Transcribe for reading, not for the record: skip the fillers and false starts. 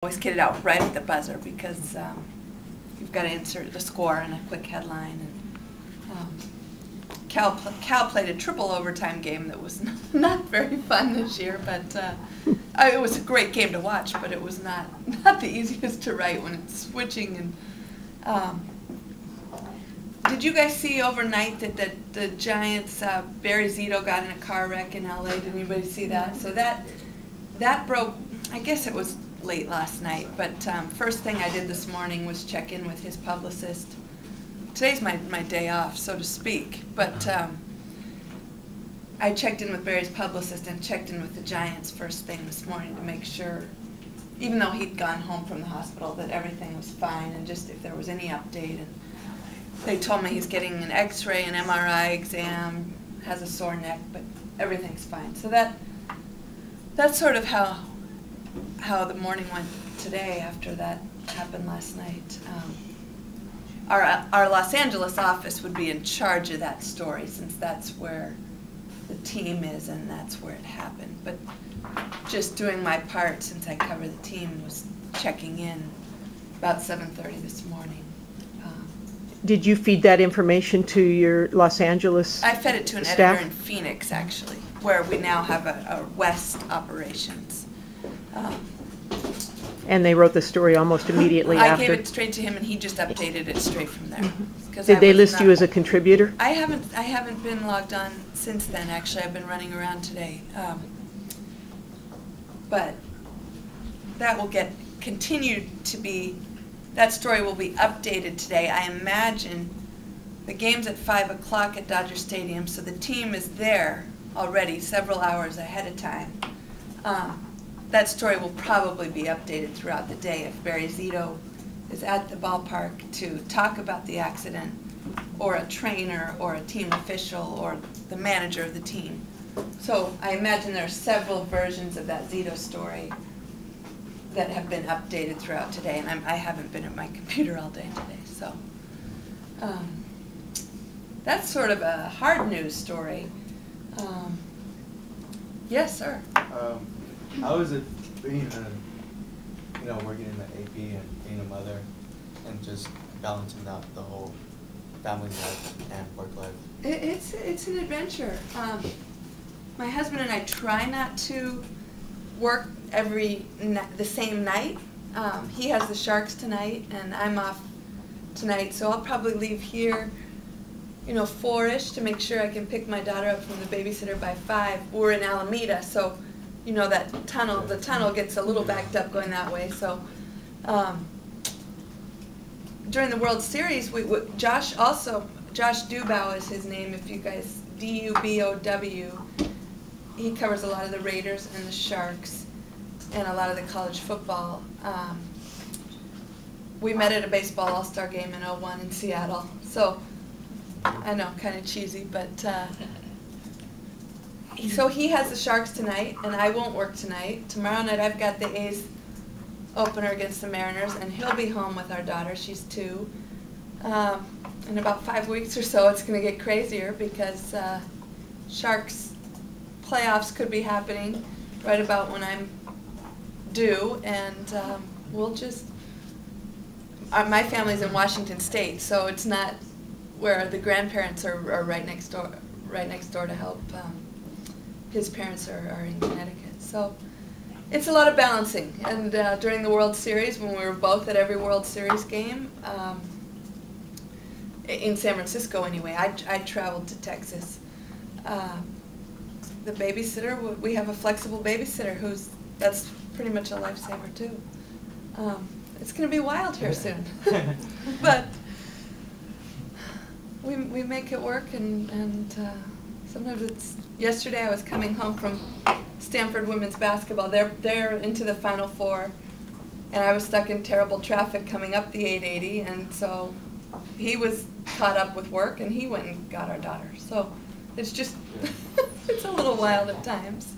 always get it out right at the buzzer because you've got to insert the score and a quick headline. And Cal played a triple overtime game that was not very fun this year, but it was a great game to watch, but it was not the easiest to write when it's switching. And did you guys see overnight that the Giants, Barry Zito got in a car wreck in LA? Did anybody see that? So that broke, I guess it was late last night, but first thing I did this morning was check in with his publicist. Today's my day off, so to speak, but I checked in with Barry's publicist and checked in with the Giants first thing this morning to make sure, even though he'd gone home from the hospital, that everything was fine and just if there was any update. And they told me he's getting an x-ray, an MRI exam, has a sore neck, but everything's fine. So that's sort of how the morning went today after that happened last night. Our Los Angeles office would be in charge of that story since that's where the team is and that's where it happened. But just doing my part since I cover the team was checking in about 7:30 this morning. Did you feed that information to your Los Angeles I fed it to an staff? editor in Phoenix, actually, where we now have a West operations. And they wrote the story almost immediately I after? gave it straight to him, and he just updated it straight from there. Did they list you as a contributor? I haven't been logged on since then. Actually, I've been running around today, but that will continue to be. That story will be updated today. I imagine the game's at 5 o'clock at Dodger Stadium, so the team is there already several hours ahead of time. That story will probably be updated throughout the day if Barry Zito is at the ballpark to talk about the accident, or a trainer, or a team official, or the manager of the team. So I imagine there are several versions of that Zito story that have been updated throughout today, and I haven't been at my computer all day today. So that's sort of a hard news story. Yes, sir. How is it being working in the AP and being a mother and just balancing out the whole family life and work life? It's an adventure. My husband and I try not to work the same night. He has the Sharks tonight and I'm off tonight, so I'll probably leave here 4-ish to make sure I can pick my daughter up from the babysitter by 5. We're in Alameda, so that the tunnel gets a little backed up going that way. So during the World Series, Josh Dubow is his name, if you guys, D-U-B-O-W. He covers a lot of the Raiders and the Sharks and a lot of the college football. We met at a baseball all-star game in 2001 in Seattle. So I know, kind of cheesy, but so he has the Sharks tonight, and I won't work tonight. Tomorrow night I've got the A's opener against the Mariners, and he'll be home with our daughter. She's 2. In about 5 weeks or so, it's going to get crazier because Sharks playoffs could be happening right about when I'm due, and we'll just. My family's in Washington State, so it's not where the grandparents are right next door to help. His parents are in Connecticut, so it's a lot of balancing. And during the World Series, when we were both at every World Series game, in San Francisco anyway, I traveled to Texas. The babysitter, we have a flexible babysitter that's pretty much a lifesaver too. It's going to be wild here soon, but we make it work, and sometimes it's. Yesterday I was coming home from Stanford women's basketball. They're into the Final Four, and I was stuck in terrible traffic coming up the 880, and so he was caught up with work, and he went and got our daughter. So it's just it's a little wild at times.